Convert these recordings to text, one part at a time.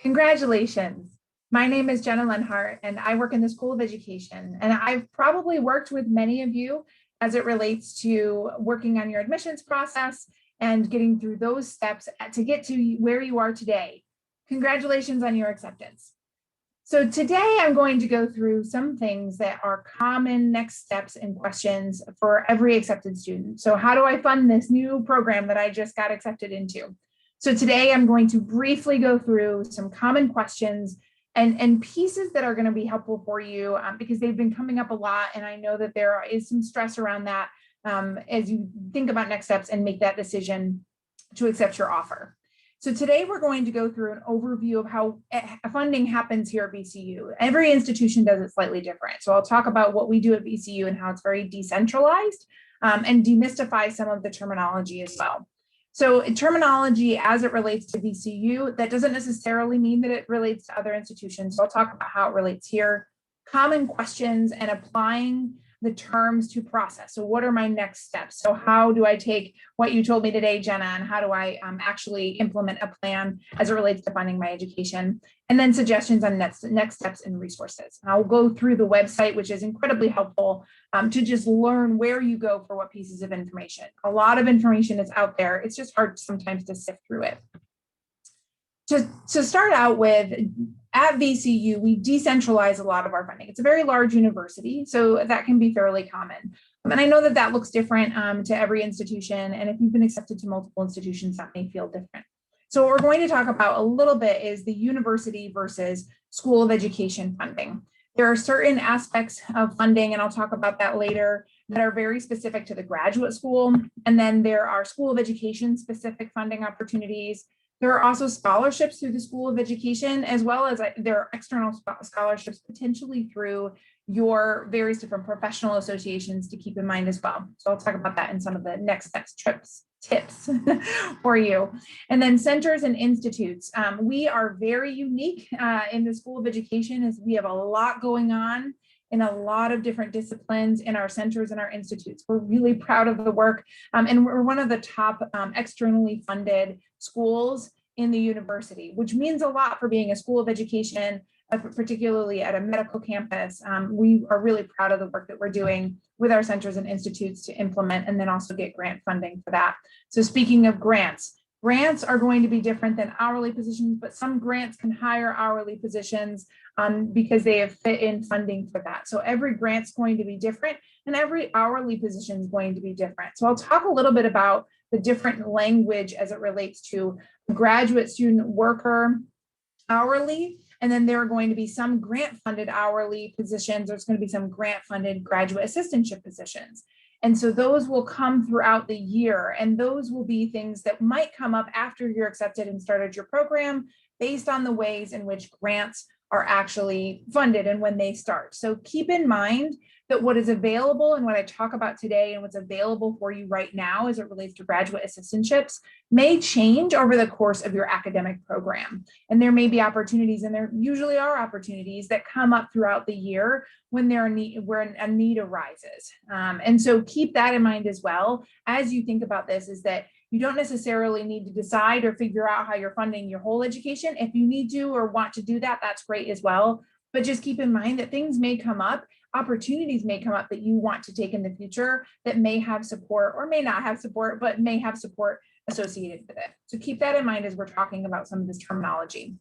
Congratulations. My name is Jenna Lenhardt, and I work in the School of Education. And I've probably worked with many of you as it relates to working on your admissions process and getting through those steps to get to where you are today. Congratulations on your acceptance. So today I'm going to go through some things that are common next steps and questions for every accepted student. So how do I fund this new program that I just got accepted into? So today I'm going to briefly go through some common questions and pieces that are going to be helpful for you because they've been coming up a lot. And I know that there is some stress around that as you think about next steps and make that decision to accept your offer. So today we're going to go through an overview of how funding happens here at VCU. Every institution does it slightly different. So I'll talk about what we do at VCU and how it's very decentralized and demystify some of the terminology as well. So terminology as it relates to VCU, that doesn't necessarily mean that it relates to other institutions. So I'll talk about how it relates here, common questions and applying the terms to process. So what are my next steps? So how do I take what you told me today, Jenna, and how do I actually implement a plan as it relates to funding my education? And then suggestions on next steps and resources. I'll go through the website, which is incredibly helpful to just learn where you go for what pieces of information. A lot of information is out there. It's just hard sometimes to sift through it. To start out with, at VCU, we decentralize a lot of our funding. It's a very large university, so that can be fairly common. And I know that that looks different to every institution, and if you've been accepted to multiple institutions, that may feel different. So what we're going to talk about a little bit is the university versus School of Education funding. There are certain aspects of funding, and I'll talk about that later, that are very specific to the graduate school. And then there are School of Education specific funding opportunities. There are also scholarships through the School of Education, as well as there are external scholarships potentially through your various different professional associations to keep in mind as well. So I'll talk about that in some of the next steps, tips for you. And then centers and institutes. We are very unique in the School of Education as we have a lot going on in a lot of different disciplines in our centers and our institutes. We're really proud of the work, and we're one of the top externally funded schools in the university, which means a lot for being a School of Education, particularly at a medical campus. We are really proud of the work that we're doing with our centers and institutes to implement and then also get grant funding for that. So speaking of grants are going to be different than hourly positions, but some grants can hire hourly positions because they have fit in funding for that. So every grant's going to be different and every hourly position is going to be different. So I'll talk a little bit about the different language as it relates to graduate student worker hourly. And then there are going to be some grant funded hourly positions. There's going to be some grant funded graduate assistantship positions. And so those will come throughout the year, and those will be things that might come up after you're accepted and started your program based on the ways in which grants are actually funded and when they start. So keep in mind that what is available and what I talk about today and what's available for you right now as it relates to graduate assistantships may change over the course of your academic program. And there may be opportunities, and there usually are opportunities that come up throughout the year when where a need arises. And so keep that in mind as well as you think about this, is that you don't necessarily need to decide or figure out how you're funding your whole education. If you need to or want to do that, that's great as well. But just keep in mind that things may come up, opportunities may come up that you want to take in the future that may have support or may not have support, but may have support associated with it. So keep that in mind as we're talking about some of this terminology.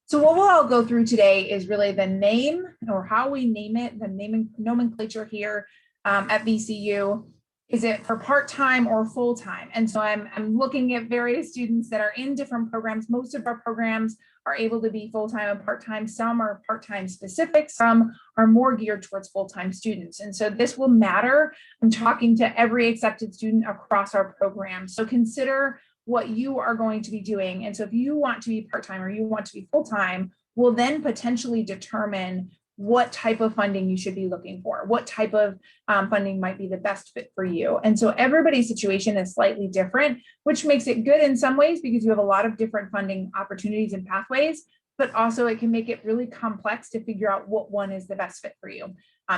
So what we'll all go through today is really the name, or how we name it, the naming nomenclature here at VCU. Is it for part-time or full-time? And so I'm looking at various students that are in different programs. Most of our programs are able to be full-time and part-time. Some are part-time specific. Some are more geared towards full-time students. And so this will matter. I'm talking to every accepted student across our program. So consider what you are going to be doing. And so if you want to be part-time or you want to be full-time, we'll then potentially determine what type of funding you should be looking for, what type of funding might be the best fit for you. And so everybody's situation is slightly different, which makes it good in some ways because you have a lot of different funding opportunities and pathways, but also it can make it really complex to figure out what one is the best fit for you.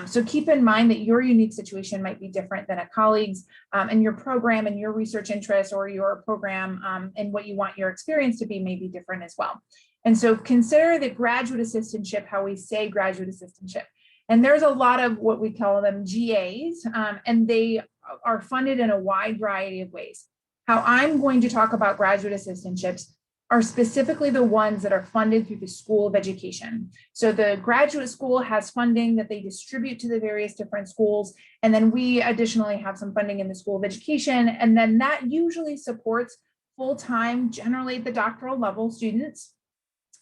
So keep in mind that your unique situation might be different than a colleague's, and your program and your research interests or your program and what you want your experience to be may be different as well. And so consider the graduate assistantship, how we say graduate assistantship. And there's a lot of what we call them GAs, and they are funded in a wide variety of ways. How I'm going to talk about graduate assistantships are specifically the ones that are funded through the School of Education. So the graduate school has funding that they distribute to the various different schools. And then we additionally have some funding in the School of Education. And then that usually supports full-time, generally at the doctoral level students,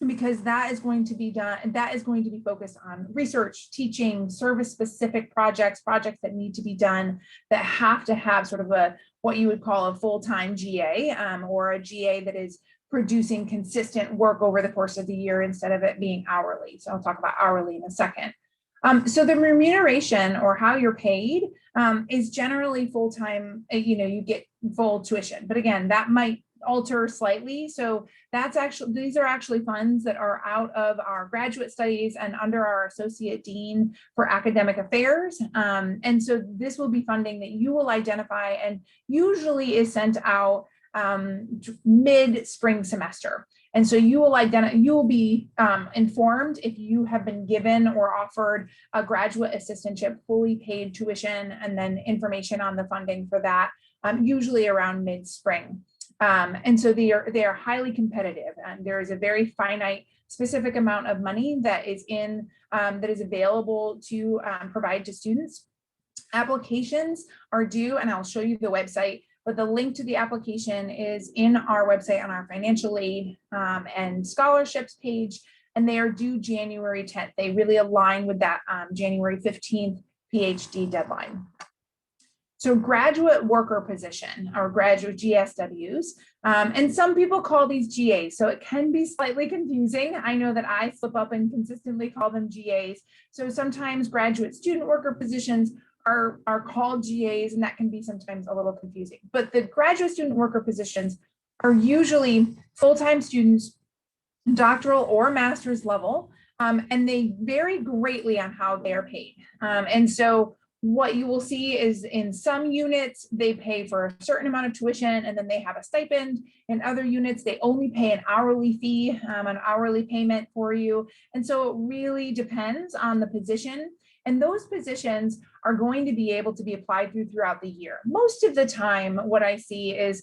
because that is going to be done, and that is going to be focused on research, teaching, service-specific projects that need to be done, that have to have sort of a, what you would call a full-time GA, or a GA that is producing consistent work over the course of the year instead of it being hourly. So I'll talk about hourly in a second. So the remuneration, or how you're paid, is generally full-time. You get full tuition, but again, that might alter slightly. So these are actually funds that are out of our graduate studies and under our associate dean for academic affairs. And so this will be funding that you will identify and usually is sent out mid-spring semester. And so you will be informed if you have been given or offered a graduate assistantship, fully paid tuition, and then information on the funding for that, usually around mid-spring. And so they are highly competitive, and there is a very finite, specific amount of money that is available to provide to students. Applications are due, and I'll show you the website, but the link to the application is in our website on our financial aid and scholarships page, and they are due January 10th. They really align with that January 15th PhD deadline. So graduate worker position, or graduate GSWs, and some people call these GAs, so it can be slightly confusing. I know that I slip up and consistently call them GAs. So sometimes graduate student worker positions are called GAs, and that can be sometimes a little confusing. But the graduate student worker positions are usually full-time students, doctoral or master's level, and they vary greatly on how they're paid. And so what you will see is in some units, they pay for a certain amount of tuition and then they have a stipend. In other units, they only pay an hourly fee, an hourly payment for you. And so it really depends on the position. And those positions are going to be able to be applied throughout the year. Most of the time, what I see is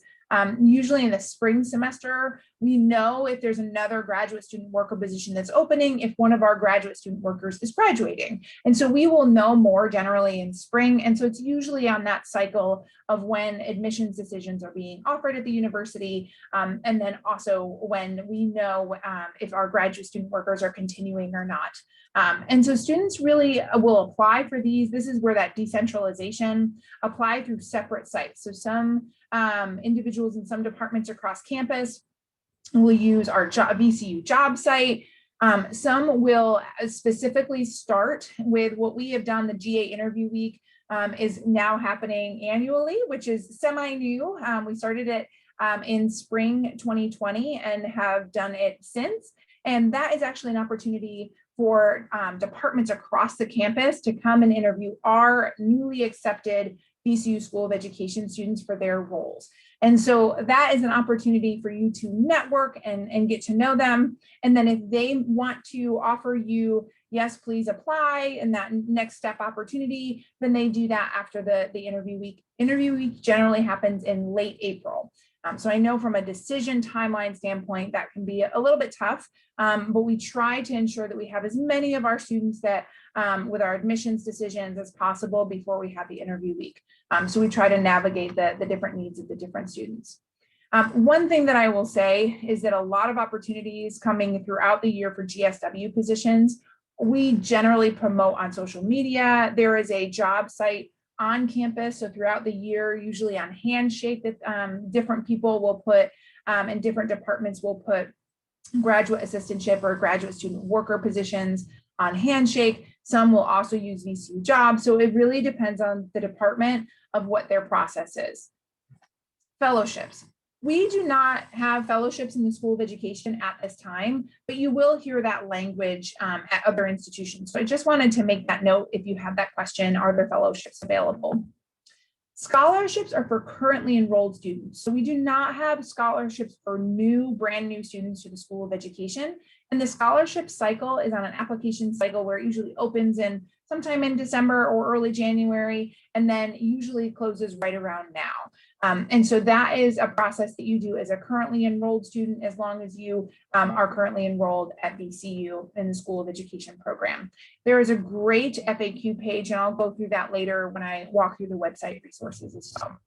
usually in the spring semester, we know if there's another graduate student worker position that's opening, if one of our graduate student workers is graduating. And so we will know more generally in spring. And so it's usually on that cycle of when admissions decisions are being offered at the university. And then also when we know if our graduate student workers are continuing or not. And so students really will apply for these. This is where that decentralization apply through separate sites. So some individuals in some departments across campus will use our VCU job site. Some will specifically start with what we have done. The GA interview week is now happening annually, which is semi-new. We started it in spring 2020 and have done it since. And that is actually an opportunity for departments across the campus to come and interview our newly accepted VCU School of Education students for their roles. And so that is an opportunity for you to network and get to know them. And then if they want to offer you, yes, please apply, and that next step opportunity, then they do that after the interview week. Interview week generally happens in late April. So I know from a decision timeline standpoint, that can be a little bit tough, but we try to ensure that we have as many of our students that with our admissions decisions as possible before we have the interview week. So we try to navigate the different needs of the different students. One thing that I will say is that a lot of opportunities coming throughout the year for GSW positions, we generally promote on social media. There is a job site on campus, so throughout the year, usually on Handshake, that different people will put, and different departments will put graduate assistantship or graduate student worker positions on Handshake. Some will also use VCU jobs, so it really depends on the department of what their process is. Fellowships. We do not have fellowships in the School of Education at this time, but you will hear that language at other institutions. So I just wanted to make that note if you have that question, are there fellowships available? Scholarships are for currently enrolled students. So we do not have scholarships for brand new students to the School of Education. And the scholarship cycle is on an application cycle where it usually opens in sometime in December or early January, and then usually closes right around now. And so that is a process that you do as a currently enrolled student, as long as you are currently enrolled at VCU in the School of Education program. There is a great FAQ page, and I'll go through that later when I walk through the website resources as well.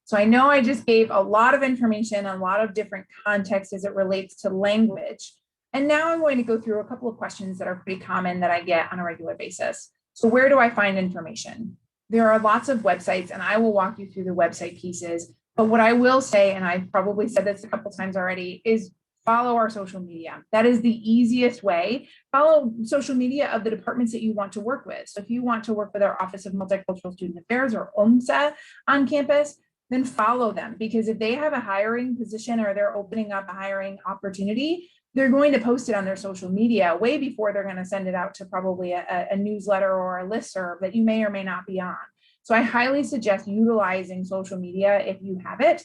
So I know I just gave a lot of information, a lot of different context as it relates to language. And now I'm going to go through a couple of questions that are pretty common that I get on a regular basis. So where do I find information? There are lots of websites, and I will walk you through the website pieces. But what I will say, and I've probably said this a couple times already, is follow our social media. That is the easiest way. Follow social media of the departments that you want to work with. So if you want to work with our Office of Multicultural Student Affairs or OMSA on campus, then follow them, because if they have a hiring position or they're opening up a hiring opportunity, they're going to post it on their social media way before they're going to send it out to probably a newsletter or a listserv that you may or may not be on. So I highly suggest utilizing social media if you have it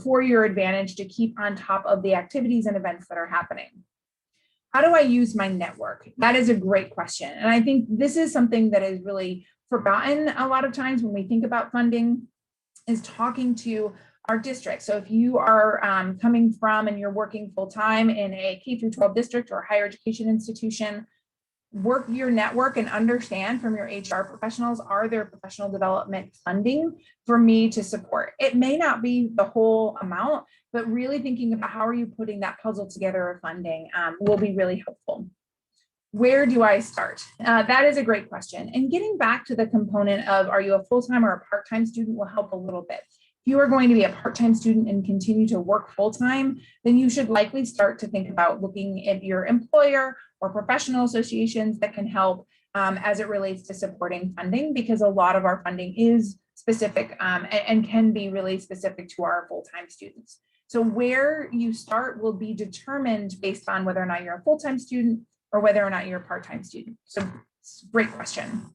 for your advantage to keep on top of the activities and events that are happening. How do I use my network? That is a great question. And I think this is something that is really forgotten a lot of times when we think about funding, is talking to our district. So if you are coming from and you're working full-time in a K-12 district or higher education institution, work your network and understand from your HR professionals, are there professional development funding for me to support? It may not be the whole amount, but really thinking about how are you putting that puzzle together of funding will be really helpful. Where do I start? That is a great question. And getting back to the component of, are you a full-time or a part-time student, will help a little bit. If you are going to be a part-time student and continue to work full-time, then you should likely start to think about looking at your employer or professional associations that can help as it relates to supporting funding, because a lot of our funding is specific and can be really specific to our full-time students. So where you start will be determined based on whether or not you're a full-time student or whether or not you're a part-time student. So great question.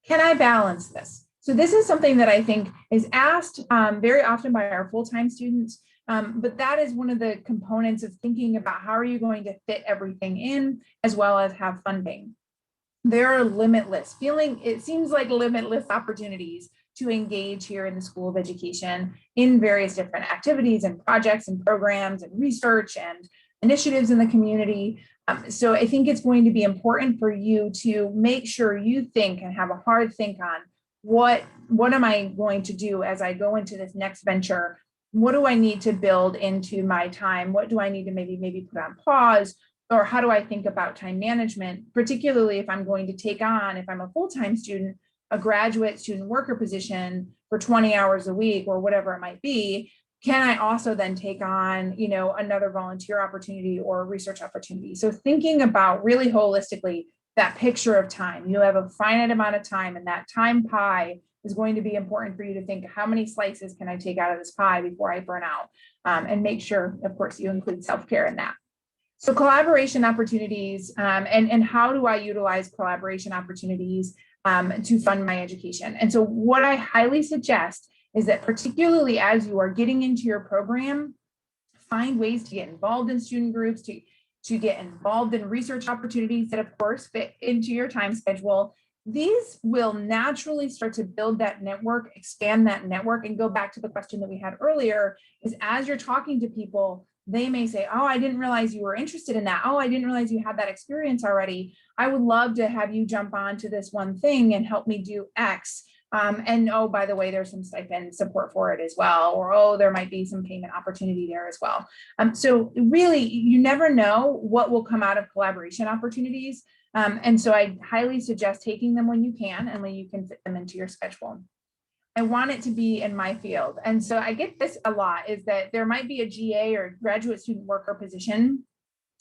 Can I balance this? So this is something that I think is asked very often by our full-time students, but that is one of the components of thinking about how are you going to fit everything in, as well as have funding. There are it seems like limitless opportunities to engage here in the School of Education in various different activities and projects and programs and research and initiatives in the community. So I think it's going to be important for you to make sure you think and have a hard think on what am I going to do as I go into this next venture? What do I need to build into my time? What do I need to maybe put on pause? Or how do I think about time management, particularly if I'm going to take on, if I'm a full-time student, a graduate student worker position for 20 hours a week or whatever it might be? Can I also then take on, another volunteer opportunity or research opportunity? So thinking about really holistically that picture of time. You have a finite amount of time, and that time pie is going to be important for you to think, how many slices can I take out of this pie before I burn out? And make sure, of course, you include self-care in that. So collaboration opportunities, and how do I utilize collaboration opportunities to fund my education? And so what I highly suggest is that, particularly as you are getting into your program, find ways to get involved in student groups, to get involved in research opportunities that, of course, fit into your time schedule. These will naturally start to build that network, expand that network, and go back to the question that we had earlier, is as you're talking to people, they may say, oh, I didn't realize you were interested in that. Oh, I didn't realize you had that experience already. I would love to have you jump on to this one thing and help me do X. And oh, by the way, there's some stipend support for it as well, or oh, there might be some payment opportunity there as well. So really, you never know what will come out of collaboration opportunities. And so I highly suggest taking them when you can and when you can fit them into your schedule. I want it to be in my field. And so I get this a lot, is that there might be a GA or graduate student worker position,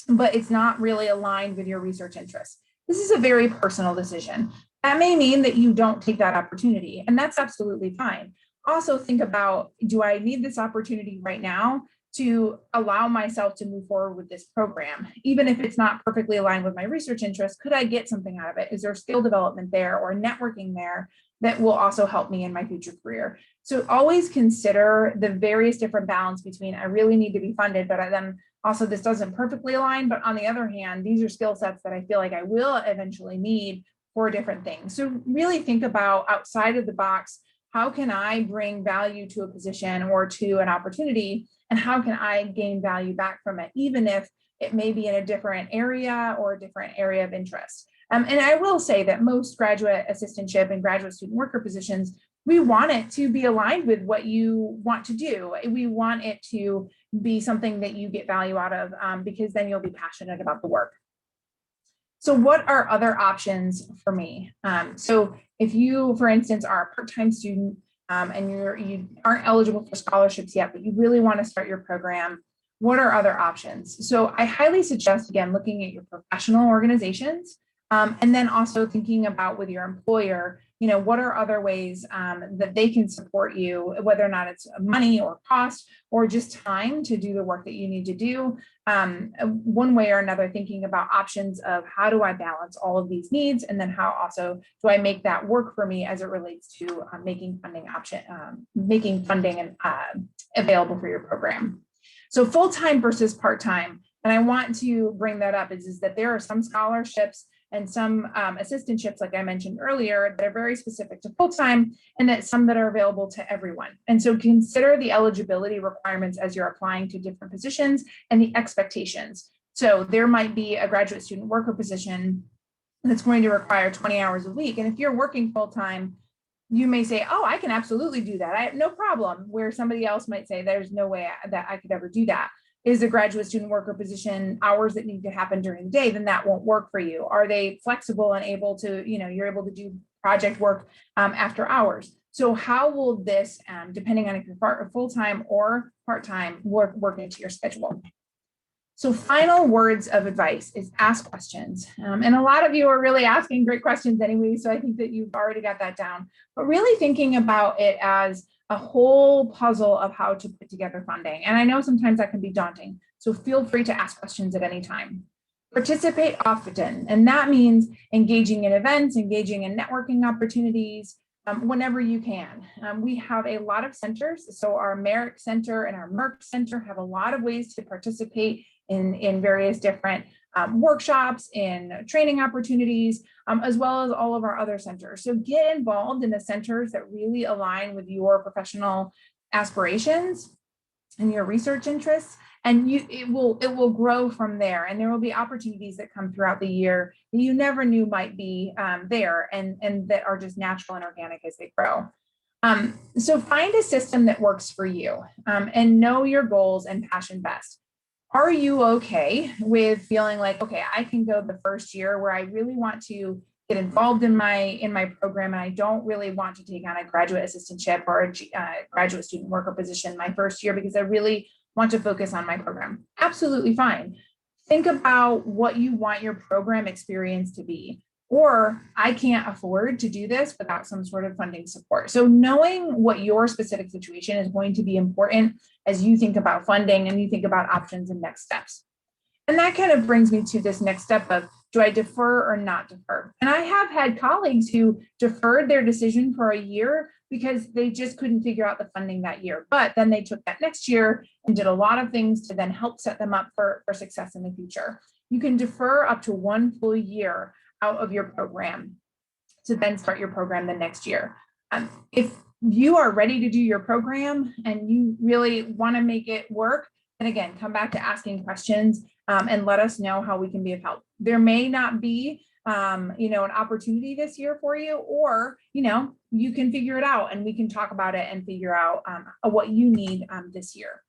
but it's not really aligned with your research interests. This is a very personal decision. That may mean that you don't take that opportunity, and that's absolutely fine. also think about, do I need this opportunity right now to allow myself to move forward with this program? Even if it's not perfectly aligned with my research interests, could I get something out of it? Is there skill development there or networking there that will also help me in my future career? So always consider the various different balance between, I really need to be funded, but then also this doesn't perfectly align. But on the other hand, these are skill sets that I feel like I will eventually need for different things. So really think about outside of the box, how can I bring value to a position or to an opportunity? And how can I gain value back from it, even if it may be in a different area or a different area of interest? And I will say that most graduate assistantship and graduate student worker positions, we want it to be aligned with what you want to do. We want it to be something that you get value out of, because then you'll be passionate about the work. So what are other options for me? So if you, for instance, are a part-time student and you aren't eligible for scholarships yet, but you really want to start your program, what are other options? So I highly suggest, again, looking at your professional organizations, and then also thinking about with your employer, what are other ways that they can support you, whether or not it's money or cost or just time to do the work that you need to do. One way or another, thinking about options of how do I balance all of these needs, and then how also do I make that work for me as it relates to making funding available for your program. So full-time versus part-time, and I want to bring that up is that there are some scholarships and some assistantships, like I mentioned earlier, that are very specific to full-time, and that some that are available to everyone. And so consider the eligibility requirements as you're applying to different positions and the expectations. So there might be a graduate student worker position that's going to require 20 hours a week. And if you're working full-time, you may say, oh, I can absolutely do that. I have no problem. Where somebody else might say, there's no way that I could ever do that. Is a graduate student worker position hours that need to happen during the day, then that won't work for you. Are they flexible and able to, you're able to do project work after hours? So how will this, depending on if you're full-time or part-time, work into your schedule? So final words of advice is ask questions. And a lot of you are really asking great questions anyway, so I think that you've already got that down. But really thinking about it as a whole puzzle of how to put together funding. And I know sometimes that can be daunting, so feel free to ask questions at any time. Participate often, and that means engaging in events, engaging in networking opportunities, whenever you can. We have a lot of centers, so our Merrick Center and our Merck Center have a lot of ways to participate in various different workshops, in training opportunities, as well as all of our other centers. So get involved in the centers that really align with your professional aspirations and your research interests, and it will grow from there. And there will be opportunities that come throughout the year that you never knew might be there, and that are just natural and organic as they grow. So find a system that works for you, and know your goals and passion best. Are you okay with feeling like, okay, I can go the first year where I really want to get involved in my program, and I don't really want to take on a graduate assistantship or a graduate student worker position my first year because I really want to focus on my program? Absolutely fine. Think about what you want your program experience to be. Or I can't afford to do this without some sort of funding support. So knowing what your specific situation is going to be important as you think about funding and you think about options and next steps. And that kind of brings me to this next step of, do I defer or not defer? And I have had colleagues who deferred their decision for a year because they just couldn't figure out the funding that year. But then they took that next year and did a lot of things to then help set them up for success in the future. You can defer up to 1 full year out of your program to then start your program the next year. If you are ready to do your program and you really want to make it work, then again, come back to asking questions and let us know how we can be of help. There may not be an opportunity this year for you, or you can figure it out and we can talk about it and figure out what you need this year.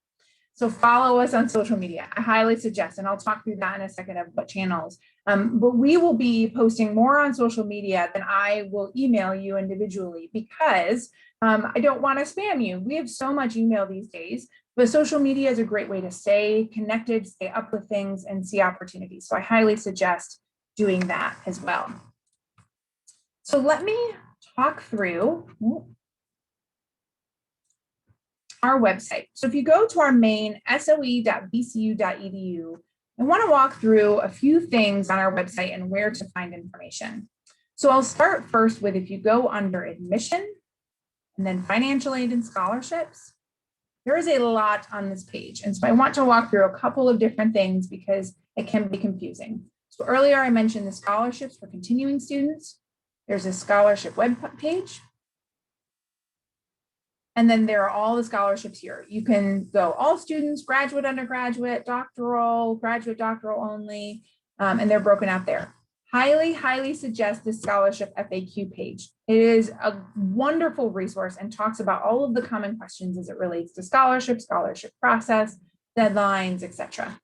So follow us on social media. I highly suggest, and I'll talk through that in a second of what channels. But we will be posting more on social media than I will email you individually, because I don't want to spam you. We have so much email these days, but social media is a great way to stay connected, stay up with things, and see opportunities. So I highly suggest doing that as well. So let me talk through. our website. So if you go to our main soe.vcu.edu, I want to walk through a few things on our website and where to find information. So I'll start first with, if you go under admission and then financial aid and scholarships, there is a lot on this page. And so I want to walk through a couple of different things because it can be confusing. So earlier I mentioned the scholarships for continuing students. There's a scholarship web page. And then there are all the scholarships here. You can go all students, graduate, undergraduate, doctoral, graduate, doctoral only, and they're broken out there. Highly suggest this scholarship FAQ page. It is a wonderful resource and talks about all of the common questions as it relates to scholarship process, deadlines, etc.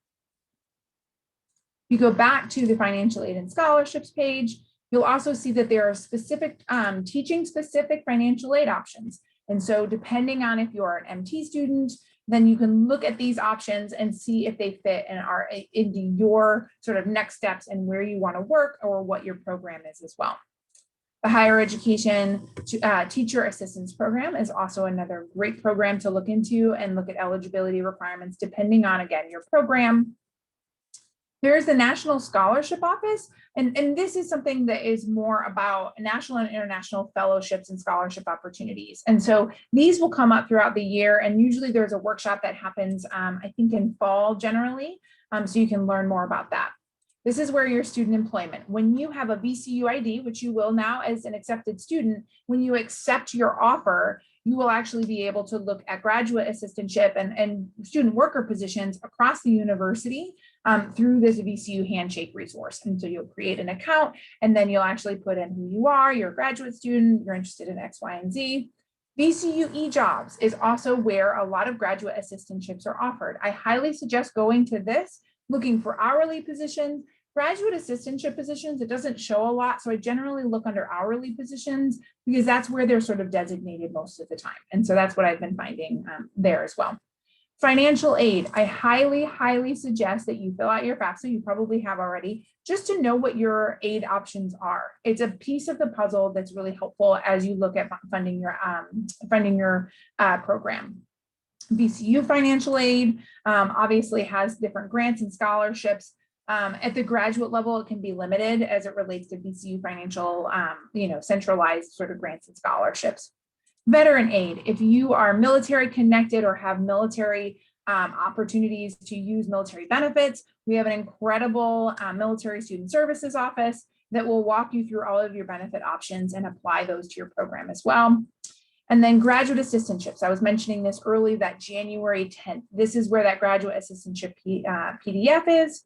You go back to the financial aid and scholarships page, you'll also see that there are specific teaching specific financial aid options. And so depending on if you're an MT student, then you can look at these options and see if they fit and are into your sort of next steps and where you want to work or what your program is as well. The higher education teacher assistance program is also another great program to look into and look at eligibility requirements depending on, again, your program. There's the National Scholarship Office, and this is something that is more about national and international fellowships and scholarship opportunities. And so these will come up throughout the year, and usually there's a workshop that happens, I think in fall generally, so you can learn more about that. This is where your student employment, when you have a VCU ID, which you will now as an accepted student, when you accept your offer, you will actually be able to look at graduate assistantship and student worker positions across the university through this VCU handshake resource. And so you'll create an account and then you'll actually put in who you are, you're a graduate student, you're interested in X, Y, and Z. VCU eJobs is also where a lot of graduate assistantships are offered. I highly suggest going to this, looking for hourly positions. Graduate assistantship positions, it doesn't show a lot. So I generally look under hourly positions because that's where they're sort of designated most of the time. And so that's what I've been finding there as well. Financial aid, I highly suggest that you fill out your FAFSA, you probably have already, just to know what your aid options are. It's a piece of the puzzle that's really helpful as you look at funding your program. VCU financial aid obviously has different grants and scholarships. At the graduate level, it can be limited as it relates to VCU financial, centralized sort of grants and scholarships. Veteran aid, if you are military connected or have military opportunities to use military benefits, we have an incredible military student services office that will walk you through all of your benefit options and apply those to your program as well. And then graduate assistantships. I was mentioning this early, that January 10th. This is where that graduate assistantship PDF is.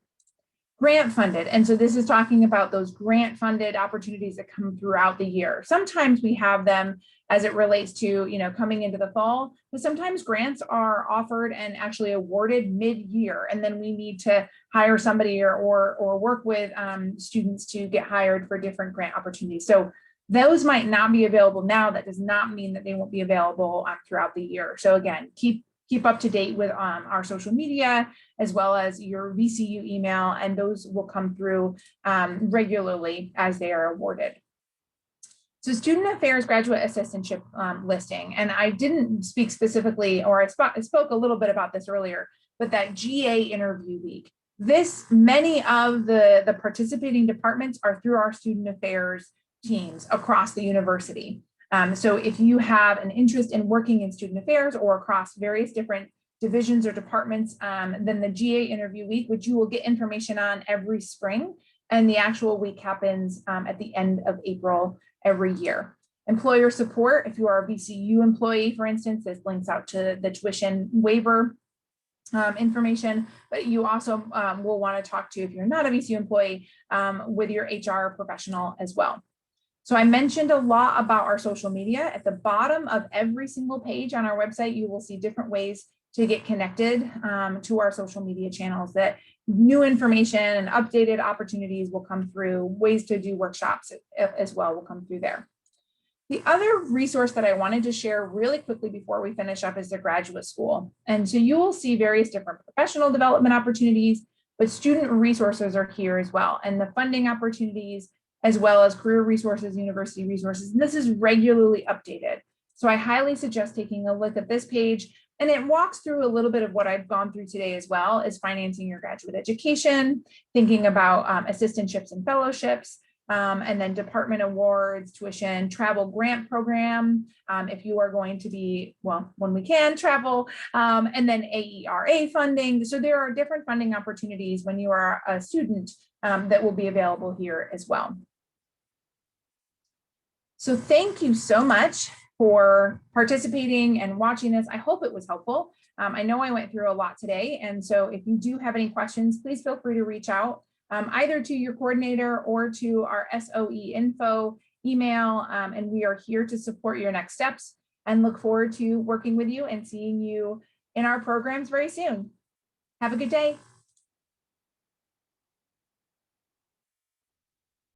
Grant funded. And so this is talking about those grant funded opportunities that come throughout the year. Sometimes we have them as it relates to, coming into the fall, but sometimes grants are offered and actually awarded mid-year. And then we need to hire somebody or work with students to get hired for different grant opportunities. So those might not be available now. That does not mean that they won't be available throughout the year. So again, keep up to date with our social media, as well as your VCU email, and those will come through regularly as they are awarded. So student affairs graduate assistantship listing, and I didn't speak specifically, or I spoke a little bit about this earlier, but that GA interview week. Many of the participating departments are through our student affairs teams across the university. So if you have an interest in working in student affairs or across various different divisions or departments, then the GA interview week, which you will get information on every spring, and the actual week happens at the end of April every year. Employer support, if you are a VCU employee, for instance, this links out to the tuition waiver information, but you also will want to talk to, if you're not a VCU employee, with your HR professional as well. So I mentioned a lot about our social media. At the bottom of every single page on our website, you will see different ways to get connected to our social media channels, that new information and updated opportunities will come through, ways to do workshops as well will come through there. The other resource that I wanted to share really quickly before we finish up is the graduate school. And so you will see various different professional development opportunities, but student resources are here as well, and the funding opportunities, as well as career resources, university resources. And this is regularly updated. So I highly suggest taking a look at this page, And it walks through a little bit of what I've gone through today as well, as financing your graduate education, thinking about assistantships and fellowships, and then department awards, tuition, travel grant program, if you are going to be, well, when we can travel, and then AERA funding. So there are different funding opportunities when you are a student that will be available here as well. So thank you so much for participating and watching this. I hope it was helpful. I know I went through a lot today, and so if you do have any questions, please feel free to reach out either to your coordinator or to our SOE info email, and we are here to support your next steps and look forward to working with you and seeing you in our programs very soon. Have a good day.